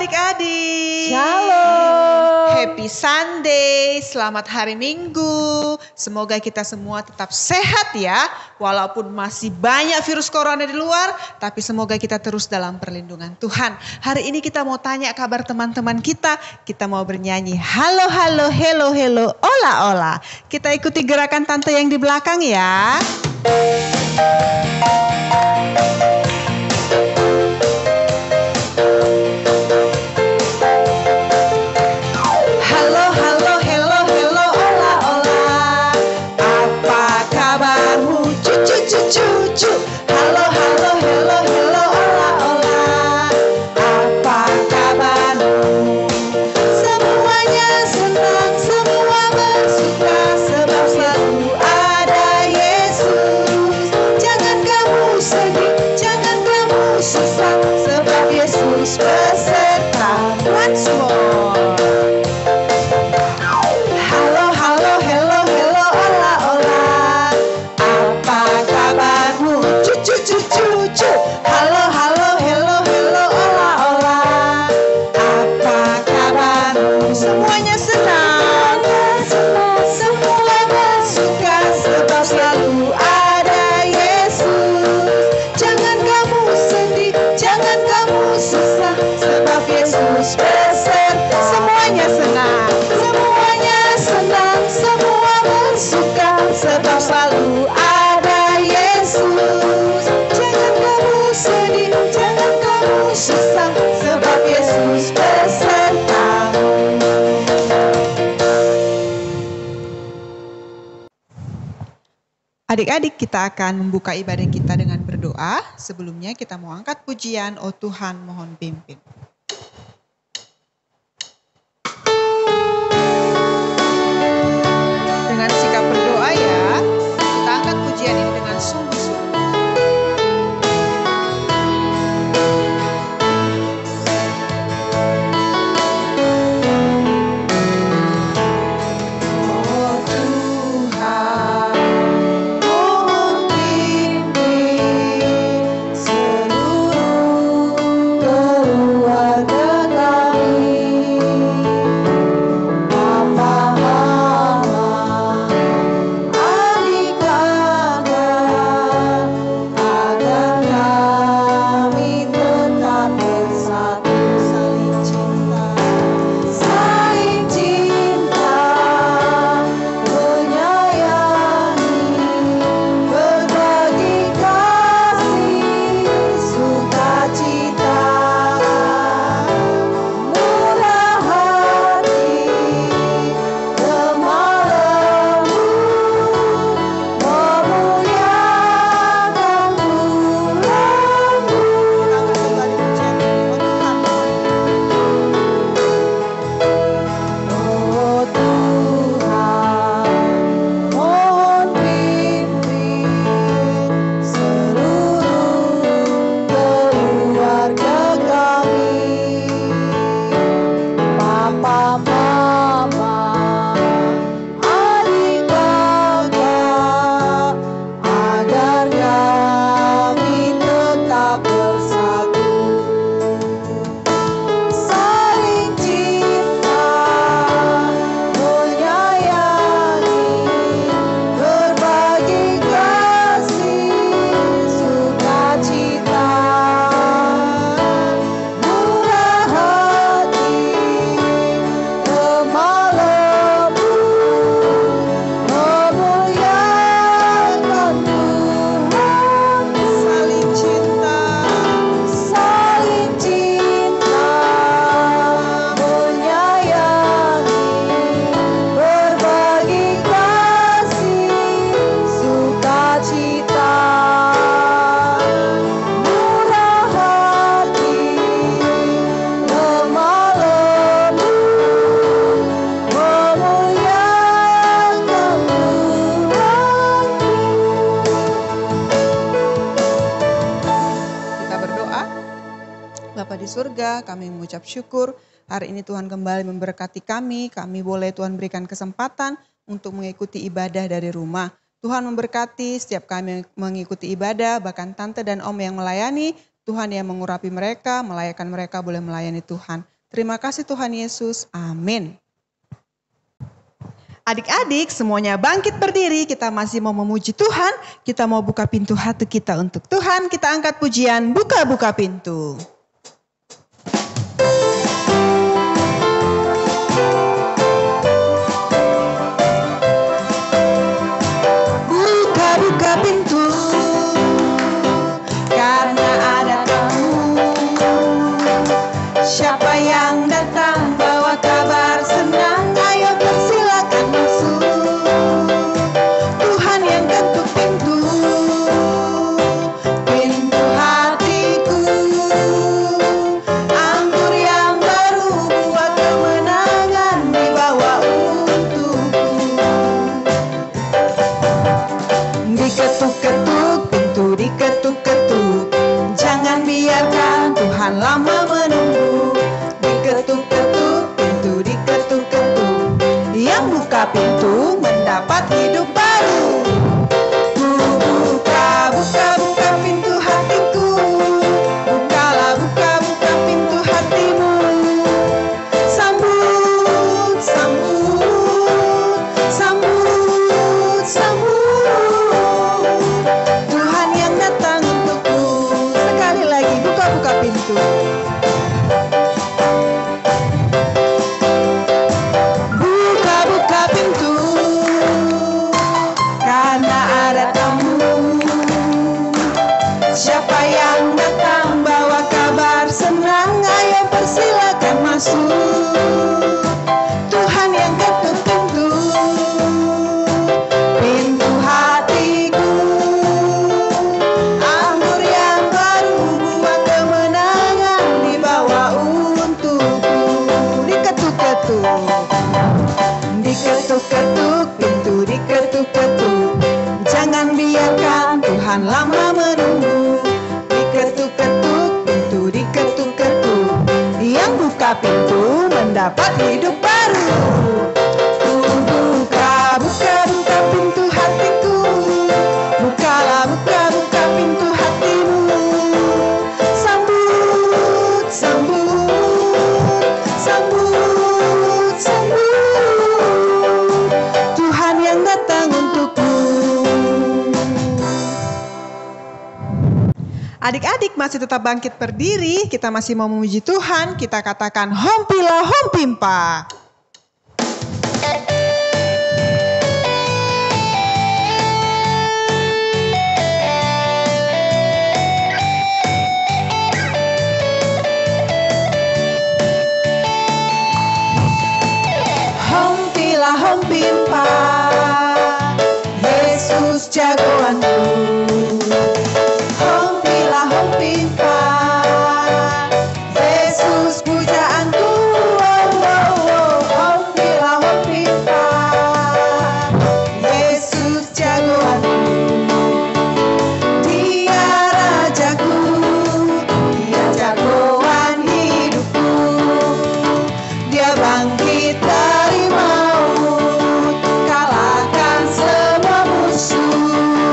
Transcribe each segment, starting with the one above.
adik-adik. Shalom. Happy Sunday, selamat hari Minggu. Semoga kita semua tetap sehat ya. Walaupun masih banyak virus corona di luar, tapi semoga kita terus dalam perlindungan Tuhan. Hari ini kita mau tanya kabar teman-teman kita. Kita mau bernyanyi halo halo hello hello ola ola. Kita ikuti gerakan tante yang di belakang ya. Cucu, halo halo hello hello ola ola, apa kabarmu? Semuanya senang, semua bersuka, sebab selalu ada Yesus. Jangan kamu sedih, jangan kamu susah, sebab Yesus beserta. Once more. Halo halo hello hello ola ola, apa kabarmu? Cucu cucu, halo halo hello hello ola ola, apa kabarmu? Semuanya senang, semua bersuka, sebab selalu ada Yesus. Jangan kamu sedih, jangan kamu susah, sebab Yesus beserta. Semuanya senang, semua bersuka, sebab selalu ada Yesus. Jangan kamu sedih, jangan kamu susah, sebab Yesus besertamu. Adik-adik, kita akan membuka ibadah kita dengan berdoa. Sebelumnya kita mau angkat pujian, oh Tuhan mohon pimpin. Dengan sikap berdoa ya, kita angkat pujian ini dengan sungguh-sungguh. Oh Tuhan, mohon pimpin seluruh keluarga kami. Papa, Mama, adik kakak, agar kami tetap bersatu, saling cinta, menyayangi, berbagi kasih, sukacita, murah hati, lemah lembut, memuliakan Tuhanmu. Oh Tuhan, mohon pimpin seluruh keluarga kami. Papa, Mama, adik kakak, agar kami tetap bersatu, saling cinta, menyayangi, berbagi kasih, sukacita, murah hati, lemah lembut, memuliakan Tuhan. Saling cinta, menyayangi, berbagi kasih, sukacita, murah hati, lemah lembut, memuliakan Tuhan. Kita berdoa. Bapa di surga, kami mengucap syukur. Hari ini Tuhan kembali memberkati kami. Kami boleh Tuhan berikan kesempatan untuk mengikuti ibadah dari rumah. Tuhan memberkati setiap kami mengikuti ibadah, bahkan tante dan om yang melayani. Tuhan yang mengurapi mereka, melayakan mereka boleh melayani Tuhan. Terima kasih Tuhan Yesus. Amin. Adik-adik semuanya bangkit berdiri, kita masih mau memuji Tuhan. Kita mau buka pintu hati kita untuk Tuhan. Kita angkat pujian, buka-buka pintu. Buka-buka pintu, karena ada tamu. Siapa yang datang bawa kabar senang, ayo persilakan masuk. Tuhan yang ketuk pintu, pintu hatiku. Anggur yang baru buat kemenangan dibawa untukku. Diketuk-ketuk pintu, diketuk-ketuk, jangan biarkan Tuhan lama menunggu. Diketuk-ketuk pintu, diketuk-ketuk, yang buka pintu mendapat hidup baru. Buka pintu hatiku, bukalah buka pintu hatimu. Sambut, sambut, sambut, sambut Tuhan yang datang untukku. Sekali lagi buka pintu. Buka pintu, karena ada tamu. Siapa yang datang bawa kabar senang, ayo persilakan masuk. Tuhan yang ketuk pintu, pintu hatiku. Anggur yang baru buat kemenangan dibawa untukku. Diketuk-ketuk, diketuk-ketuk pintu, diketuk-ketuk, jangan biarkan Tuhan lama menunggu. Diketuk-ketuk pintu, diketuk-ketuk, yang buka pintu mendapat hidup baru. Buka pintu hatiku, bukalah buka pintu hatimu. Sambut, sambut, sambut, sambut Tuhan yang datang untukku. Adik-adik masih tetap bangkit berdiri, kita masih mau memuji Tuhan. Kita katakan hompilah hompimpa. Hompilah hompimpa, Yesus jagoanku. Hompilah hompimpa, Yesus pujaanku. Hompilah hompimpa, Yesus jagoanku. Dia rajaku, dia jagoan hidupku. Dia bangkit dari maut, kalahkan semua musuh.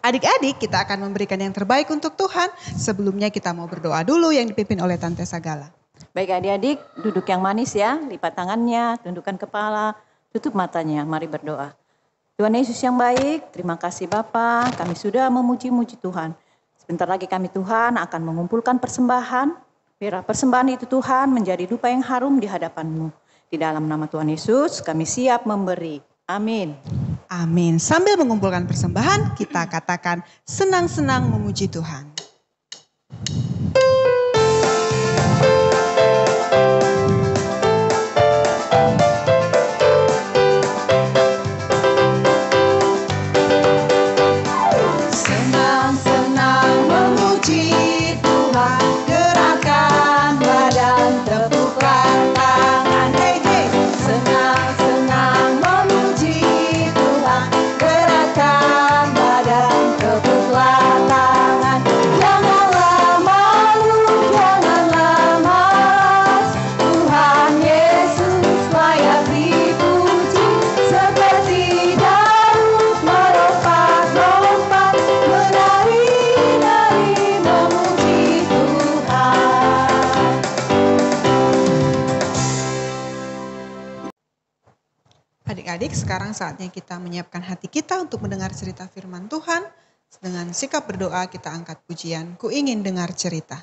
Adik-adik, kita akan memberikan yang terbaik untuk Tuhan. Sebelumnya kita mau berdoa dulu yang dipimpin oleh Tante Sagala. Baik adik-adik, duduk yang manis ya, lipat tangannya, tundukkan kepala, tutup matanya, mari berdoa. Tuhan Yesus yang baik, terima kasih Bapa, kami sudah memuji-muji Tuhan. Sebentar lagi kami Tuhan akan mengumpulkan persembahan, biar persembahan itu Tuhan menjadi dupa yang harum di hadapan-Mu. Di dalam nama Tuhan Yesus kami siap memberi. Amin. Amin. Sambil mengumpulkan persembahan, kita katakan senang-senang memuji Tuhan. Adik-adik, sekarang saatnya kita menyiapkan hati kita untuk mendengar cerita firman Tuhan. Dengan sikap berdoa kita angkat pujian, Ku ingin dengar cerita.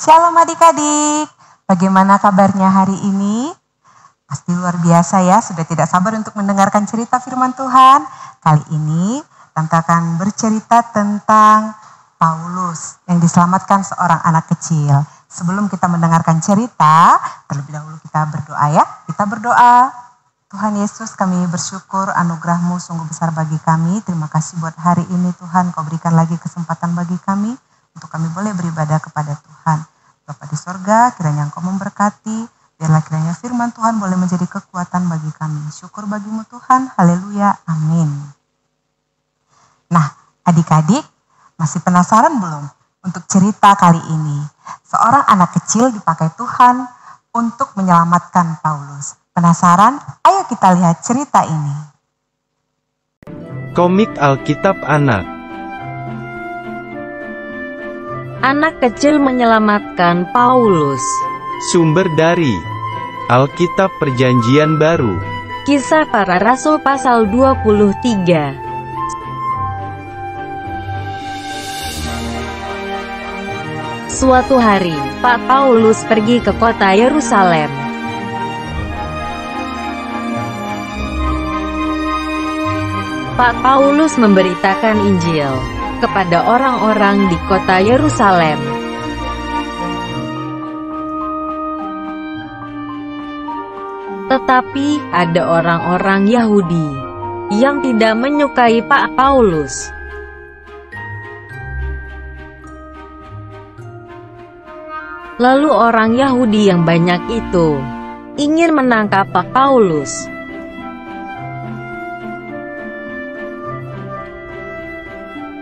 Shalom adik-adik, bagaimana kabarnya hari ini? Pasti luar biasa ya, sudah tidak sabar untuk mendengarkan cerita firman Tuhan. Kali ini Tante akan bercerita tentang Paulus yang diselamatkan seorang anak kecil. Sebelum kita mendengarkan cerita, terlebih dahulu kita berdoa ya. Kita berdoa, Tuhan Yesus, kami bersyukur anugerah-Mu sungguh besar bagi kami. Terima kasih buat hari ini Tuhan, Kau berikan lagi kesempatan bagi kami untuk kami boleh beribadah kepada Tuhan. Bapa di sorga, kiranya Engkau memberkati, biarlah kiranya firman Tuhan boleh menjadi kekuatan bagi kami. Syukur bagi-Mu Tuhan, haleluya, amin. Nah, adik-adik, masih penasaran belum untuk cerita kali ini? Seorang anak kecil dipakai Tuhan untuk menyelamatkan Paulus. Penasaran? Ayo kita lihat cerita ini. Komik Alkitab Anak. Anak kecil menyelamatkan Paulus. Sumber dari Alkitab Perjanjian Baru. Kisah Para Rasul pasal 23. Suatu hari, Pak Paulus pergi ke kota Yerusalem. Pak Paulus memberitakan Injil kepada orang-orang di kota Yerusalem. Tetapi ada orang-orang Yahudi yang tidak menyukai Pak Paulus. Lalu orang Yahudi yang banyak itu ingin menangkap Pak Paulus.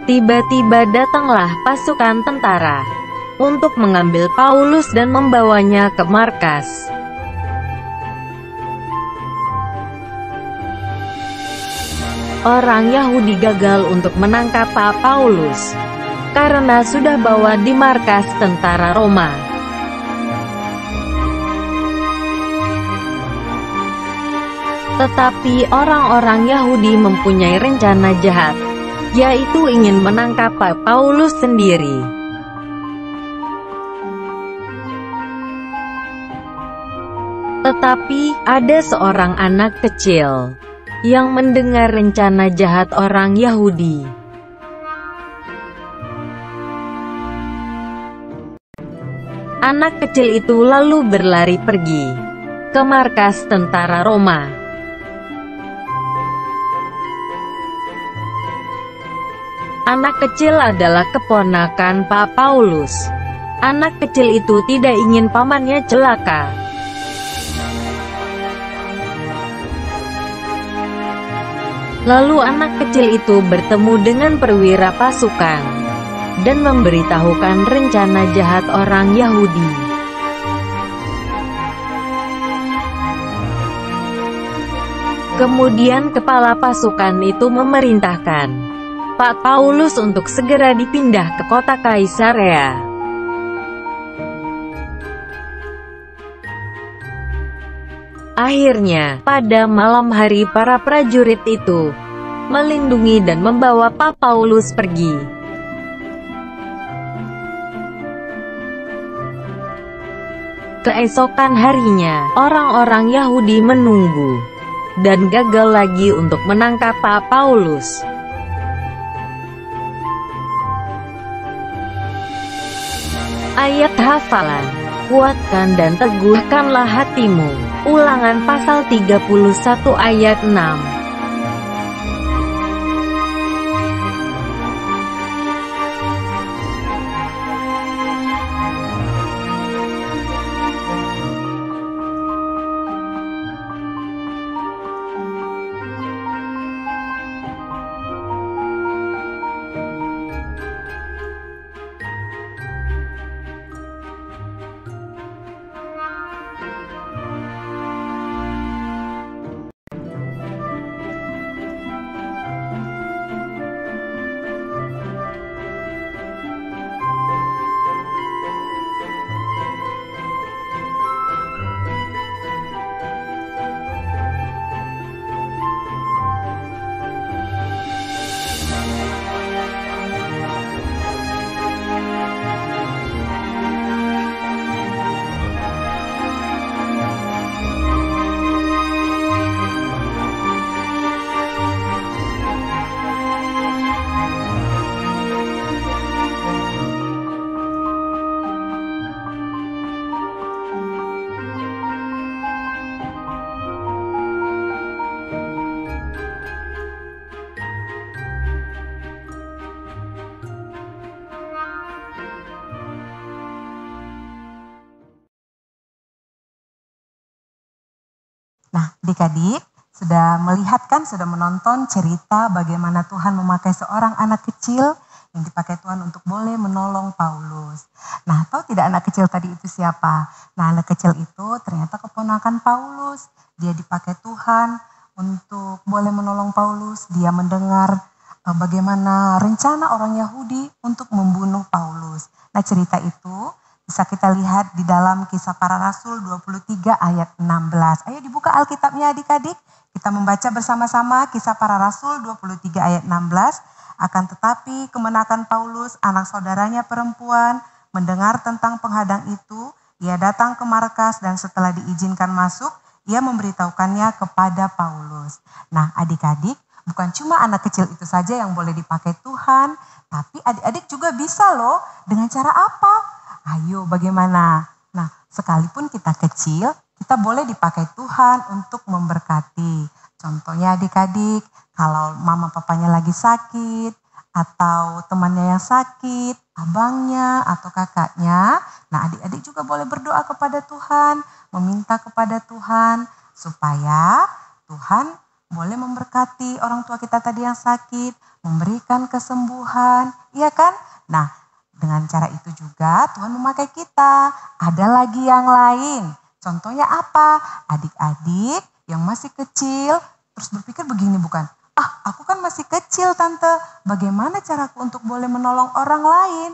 Tiba-tiba datanglah pasukan tentara untuk mengambil Paulus dan membawanya ke markas. Orang Yahudi gagal untuk menangkap Pak Paulus karena sudah bawa di markas tentara Roma. Tetapi orang-orang Yahudi mempunyai rencana jahat, yaitu ingin menangkap Pak Paulus sendiri. Tetapi ada seorang anak kecil yang mendengar rencana jahat orang Yahudi. Anak kecil itu lalu berlari pergi ke markas tentara Roma. Anak kecil adalah keponakan Pak Paulus. Anak kecil itu tidak ingin pamannya celaka. Lalu anak kecil itu bertemu dengan perwira pasukan dan memberitahukan rencana jahat orang Yahudi. Kemudian kepala pasukan itu memerintahkan Pak Paulus untuk segera dipindah ke kota Kaisarea. Akhirnya, pada malam hari para prajurit itu melindungi dan membawa Pak Paulus pergi. Keesokan harinya, orang-orang Yahudi menunggu dan gagal lagi untuk menangkap Pak Paulus. Ayat hafalan, kuatkan dan teguhkanlah hatimu. Ulangan pasal 31 ayat 6. Nah, adik-adik sudah melihat kan, sudah menonton cerita bagaimana Tuhan memakai seorang anak kecil yang dipakai Tuhan untuk boleh menolong Paulus. Nah, tahu tidak anak kecil tadi itu siapa? Nah, anak kecil itu ternyata keponakan Paulus. Dia dipakai Tuhan untuk boleh menolong Paulus. Dia mendengar bagaimana rencana orang Yahudi untuk membunuh Paulus. Nah, cerita itu bisa kita lihat di dalam Kisah Para Rasul 23 ayat 16. Ayo dibuka Alkitabnya adik-adik. Kita membaca bersama-sama Kisah Para Rasul 23 ayat 16. Akan tetapi kemenakan Paulus, anak saudaranya perempuan, mendengar tentang penghadang itu, ia datang ke markas dan setelah diizinkan masuk, ia memberitahukannya kepada Paulus. Nah, adik-adik, bukan cuma anak kecil itu saja yang boleh dipakai Tuhan, tapi adik-adik juga bisa loh. Dengan cara apa? Ayo bagaimana? Nah, sekalipun kita kecil, kita kita boleh dipakai Tuhan untuk memberkati. Contohnya adik-adik, kalau mama papanya lagi sakit, atau temannya yang sakit, abangnya atau kakaknya. Nah, adik-adik juga boleh berdoa kepada Tuhan, meminta kepada Tuhan supaya Tuhan boleh memberkati orang tua kita tadi yang sakit, memberikan kesembuhan, iya kan? Nah, dengan cara itu juga Tuhan memakai kita. Ada lagi yang lain. Contohnya apa? Adik-adik yang masih kecil terus berpikir begini bukan? Aku kan masih kecil tante, bagaimana caraku untuk boleh menolong orang lain?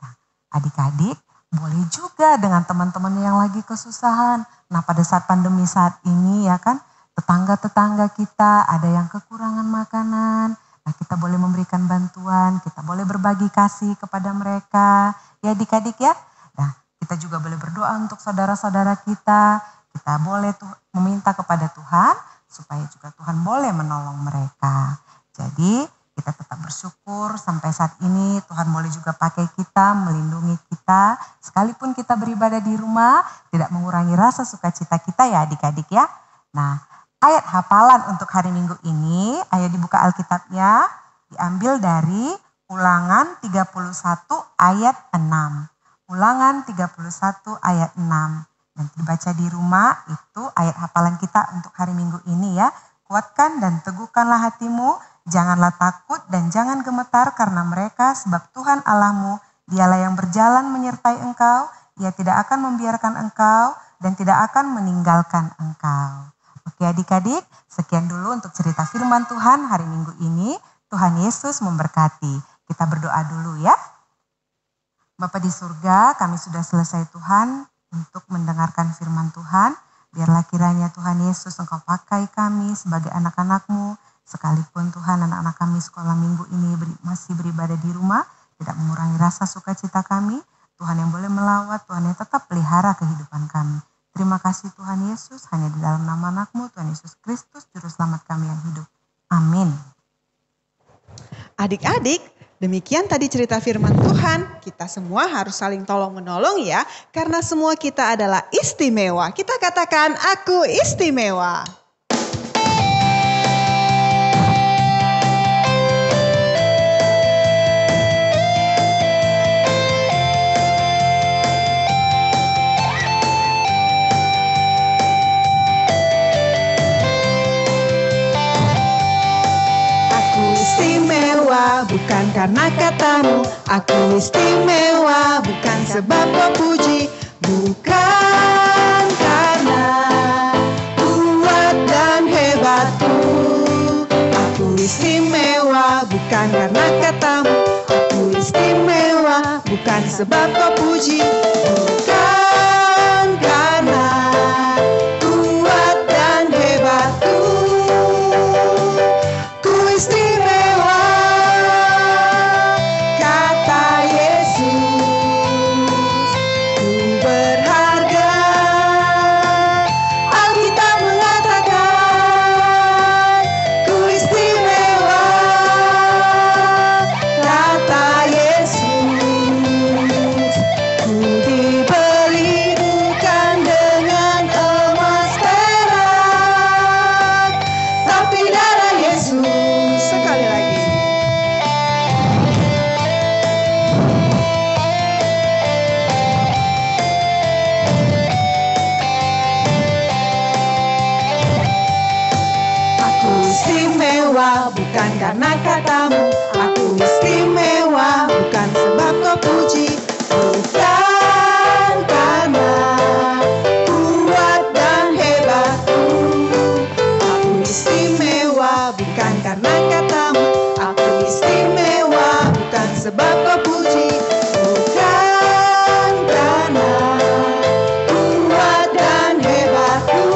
Nah, adik-adik boleh juga dengan teman-teman yang lagi kesusahan. Nah, pada saat pandemi saat ini ya kan, tetangga-tetangga kita ada yang kekurangan makanan. Nah, kita boleh memberikan bantuan, kita boleh berbagi kasih kepada mereka. Ya adik-adik ya. Nah, kita juga boleh berdoa untuk saudara-saudara kita. Kita boleh meminta kepada Tuhan supaya juga Tuhan boleh menolong mereka. Jadi kita tetap bersyukur sampai saat ini Tuhan boleh juga pakai kita, melindungi kita. Sekalipun kita beribadah di rumah, tidak mengurangi rasa sukacita kita ya adik-adik ya. Nah, ayat hafalan untuk hari Minggu ini, ayo dibuka Alkitabnya, diambil dari Ulangan 31 ayat 6. Ulangan 31 ayat 6. Nanti dibaca di rumah, itu ayat hafalan kita untuk hari Minggu ini ya. Kuatkan dan teguhkanlah hatimu, janganlah takut dan jangan gemetar karena mereka, sebab Tuhan Allahmu, dialah yang berjalan menyertai engkau, ia tidak akan membiarkan engkau dan tidak akan meninggalkan engkau. Oke adik-adik, sekian dulu untuk cerita firman Tuhan hari Minggu ini. Tuhan Yesus memberkati. Kita berdoa dulu ya. Bapa di surga, kami sudah selesai Tuhan untuk mendengarkan firman Tuhan. Biarlah kiranya Tuhan Yesus Engkau pakai kami sebagai anak-anak-Mu. Sekalipun Tuhan anak-anak kami sekolah minggu ini masih beribadah di rumah, tidak mengurangi rasa sukacita kami. Tuhan yang boleh melawat, Tuhan yang tetap pelihara kehidupan kami. Terima kasih Tuhan Yesus, hanya di dalam nama anak-Mu, Tuhan Yesus Kristus, Juru Selamat kami yang hidup. Amin. Adik-adik, demikian tadi cerita firman Tuhan. Kita semua harus saling tolong menolong ya, karena semua kita adalah istimewa. Kita katakan, aku istimewa. Bukan karena katamu, aku istimewa, bukan sebab kau puji, bukan karena kuat dan hebatku. Aku istimewa, bukan karena katamu, aku istimewa, bukan sebab kau puji, bukan karena kuat dan hebatku. Ku istimewa, bukan karena katamu, aku istimewa, bukan sebab kau puji, bukan karena kuat dan hebatku. Aku istimewa, bukan karena katamu, aku istimewa, bukan sebab kau puji, bukan karena kuat dan hebatku.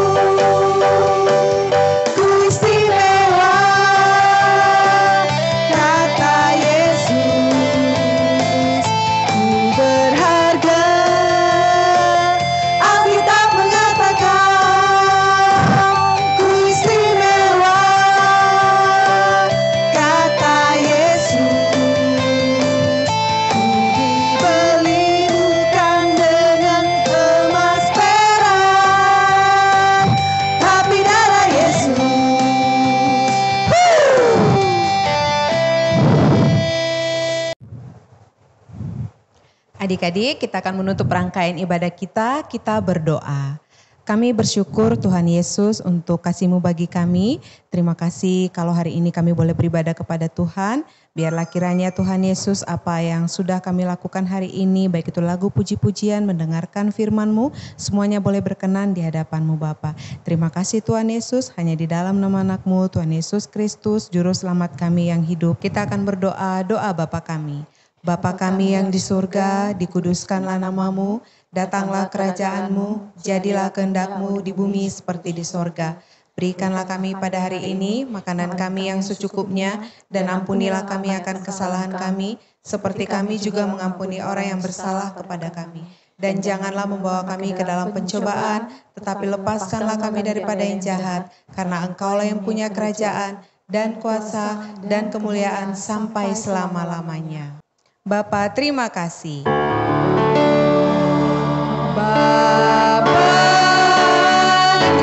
Adik-adik, kita akan menutup rangkaian ibadah kita berdoa. Kami bersyukur Tuhan Yesus untuk kasih-Mu bagi kami. Terima kasih kalau hari ini kami boleh beribadah kepada Tuhan. Biarlah kiranya Tuhan Yesus apa yang sudah kami lakukan hari ini, baik itu lagu puji-pujian, mendengarkan firman-Mu, semuanya boleh berkenan di hadapan-Mu Bapa. Terima kasih Tuhan Yesus, hanya di dalam nama anak-Mu, Tuhan Yesus Kristus, Juru Selamat kami yang hidup. Kita akan berdoa, doa Bapa kami. Bapa kami yang di surga, dikuduskanlah nama-Mu, datanglah kerajaan-Mu, jadilah kehendak-Mu di bumi seperti di sorga. Berikanlah kami pada hari ini makanan kami yang secukupnya, dan ampunilah kami akan kesalahan kami, seperti kami juga mengampuni orang yang bersalah kepada kami. Dan janganlah membawa kami ke dalam pencobaan, tetapi lepaskanlah kami daripada yang jahat, karena Engkaulah yang punya kerajaan, dan kuasa, dan kemuliaan sampai selama-lamanya. Bapa, terima kasih. Bapa,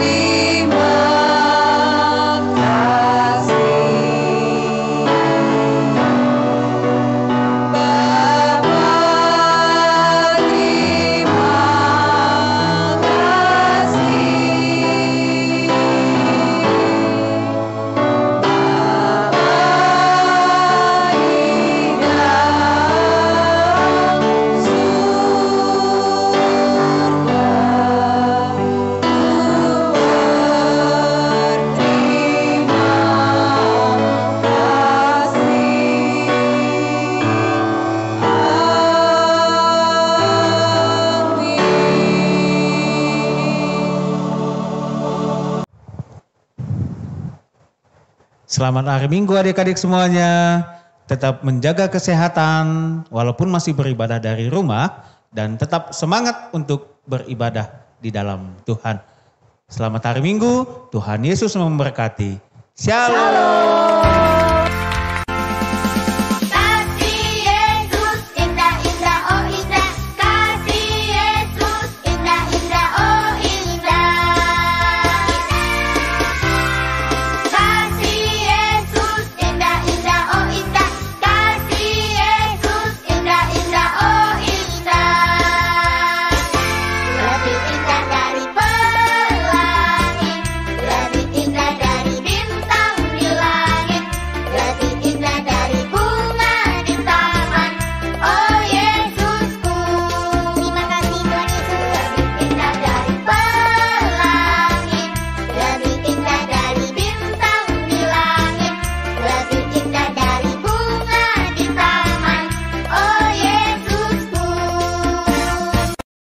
terima kasih. Bapa, terima kasih. Selamat hari Minggu adik-adik semuanya. Tetap menjaga kesehatan walaupun masih beribadah dari rumah. Dan tetap semangat untuk beribadah di dalam Tuhan. Selamat hari Minggu, Tuhan Yesus memberkati. Shalom.